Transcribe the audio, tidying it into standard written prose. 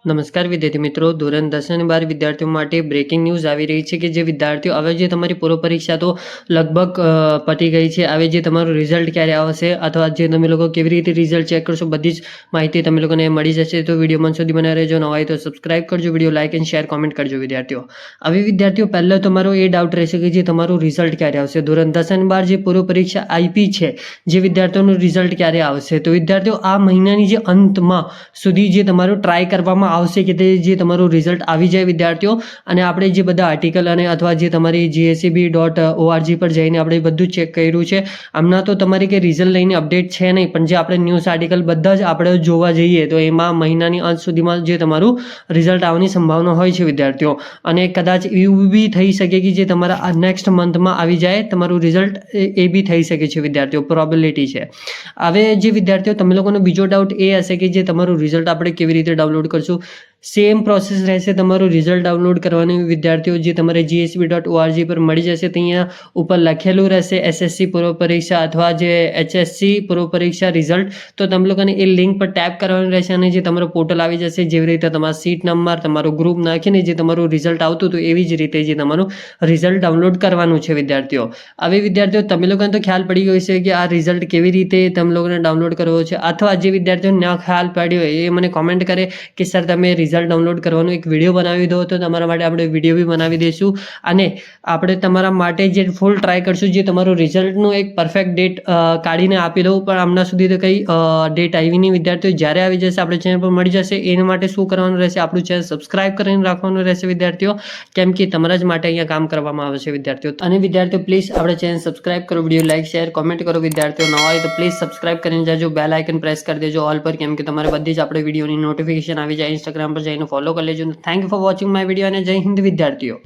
નમસ્કાર વિદ્યાર્થી મિત્રો, ધોરણ 10 અને 12 વિદ્યાર્થીઓ માટે બ્રેકિંગ ન્યૂઝ આવી રહી છે કે જે વિદ્યાર્થીઓ હવે જે તમારી પૂર્વ પરીક્ષા તો લગભગ પતી ગઈ છે. હવે જે તમારું રિઝલ્ટ ક્યારે આવશે અથવા જે તમે લોકો કેવી રીતે રિઝલ્ટ ચેક કરશો બધી જ માહિતી તમે લોકોને મળી જશે. તો વિડીયો મન સુધી બના રહેજો. નવા હોય તો સબસ્ક્રાઇબ કરજો, video like and share comment કરજો વિદ્યાર્થીઓ. હવે વિદ્યાર્થીઓ પહેલાં તમારો એ ડાઉટ રહેશે કે જે તમારું રિઝલ્ટ ક્યારે આવશે. ધોરણ 10 અને 12 જે પૂર્વ પરીક્ષા આઈપી છે, જે વિદ્યાર્થીઓનું રિઝલ્ટ ક્યારે આવશે. તો વિદ્યાર્થીઓ આ મહિનાની જે અંતમાં સુધી જે તમારું ટ્રાય કરવામાં આવશે કે તે જે તમારું રિઝલ્ટ આવી જાય વિદ્યાર્થીઓ. અને આપણે જે બધા આર્ટિકલ અને અથવા જે તમારી GSEB.org પર જઈને આપણે બધું ચેક કર્યું છે. આમના તો તમારી કે રિઝલ્ટ લઈને અપડેટ છે નહીં, પણ જે આપણે ન્યૂઝ આર્ટિકલ બધા જ આપણે જોવા જઈએ તો એમાં મહિનાની અંત સુધીમાં જે તમારું રિઝલ્ટ આવવાની સંભાવના હોય છે વિદ્યાર્થીઓ. અને કદાચ એવું બી થઈ શકે કે જે તમારા નેક્સ્ટ મંથમાં આવી જાય તમારું રિઝલ્ટ, એ બી થઈ શકે છે વિદ્યાર્થીઓ, પ્રોબેબિલિટી છે. હવે જે વિદ્યાર્થીઓ તમે લોકોનો બીજો ડાઉટ એ હશે કે જે તમારું રિઝલ્ટ આપણે કેવી રીતે ડાઉનલોડ કરશું. સેમ પ્રોસેસ રહેશે તમારું રિઝલ્ટ ડાઉનલોડ કરવાની વિદ્યાર્થીઓ. જે તમારે GSEB.org પર મળી જશે. ત્યાં ઉપર લખેલું રહેશે SSC પૂર્વ પરીક્ષા અથવા જે HSC પૂર્વ પરીક્ષા રિઝલ્ટ. તો તમે લોકોને એ લિંક પર ટેપ કરવાનું રહેશે અને જે તમારો પોર્ટલ આવી જશે. જેવી રીતે તમારા સીટ નંબર, તમારો ગ્રુપ નાખીને જે તમારું રિઝલ્ટ આવતું હતું એવી જ રીતે જે તમારું રિઝલ્ટ ડાઉનલોડ કરવાનું છે વિદ્યાર્થીઓ. હવે વિદ્યાર્થીઓ તમે લોકોને તો ખ્યાલ પડી ગયો છે કે આ રિઝલ્ટ કેવી રીતે તમે લોકોને ડાઉનલોડ કરવો છે. અથવા જે વિદ્યાર્થીઓને ના ખ્યાલ પડ્યો હોય એ મને કોમેન્ટ કરે કે સર તમે રિઝલ્ટ ડાઉનલોડ કરવાનો એક વિડીયો બનાવી દો, તો તમારા માટે આપણે વિડીયો બી બનાવી દઈશું. અને આપણે તમારા માટે જે ફૂલ ટ્રાય કરશું જે તમારું રિઝલ્ટનું એક પરફેક્ટ ડેટ કાઢીને આપી દઉં. પણ હમણાં સુધી તો કંઈ ડેટ આવી નહીં વિદ્યાર્થીઓ. જ્યારે આવી જશે આપણે ચેનલ પર મળી જશે. એના માટે શું કરવાનું રહેશે, આપણું ચેનલ સબસ્ક્રાઇબ કરીને રાખવાનું રહેશે વિદ્યાર્થીઓ, કેમ કે તમારા જ માટે અહીંયા કામ કરવામાં આવે છે વિદ્યાર્થીઓ. અને વિદ્યાર્થીઓ પ્લીઝ આપણે ચેનલ સબસ્ક્રાઇબ કરો, વિડીયો લાઇક શેર કોમેન્ટ કરો વિદ્યાર્થીઓ. નવા હોય તો પ્લીઝ સબસ્ક્રાઇબ કરીને જાજો, બેલ આઇકન પ્રેસ કરી દેજો ઓલ પર, કેમ કે તમારે બધી જ આપણે વિડીયોની નોટિફિકેશન આવી જાય. ઇન્સ્ટાગ્રામ પર જઈને ફોલો કરી લેજો. Thank you for watching my video અને જય હિન્દ વિદ્યાર્થીઓ.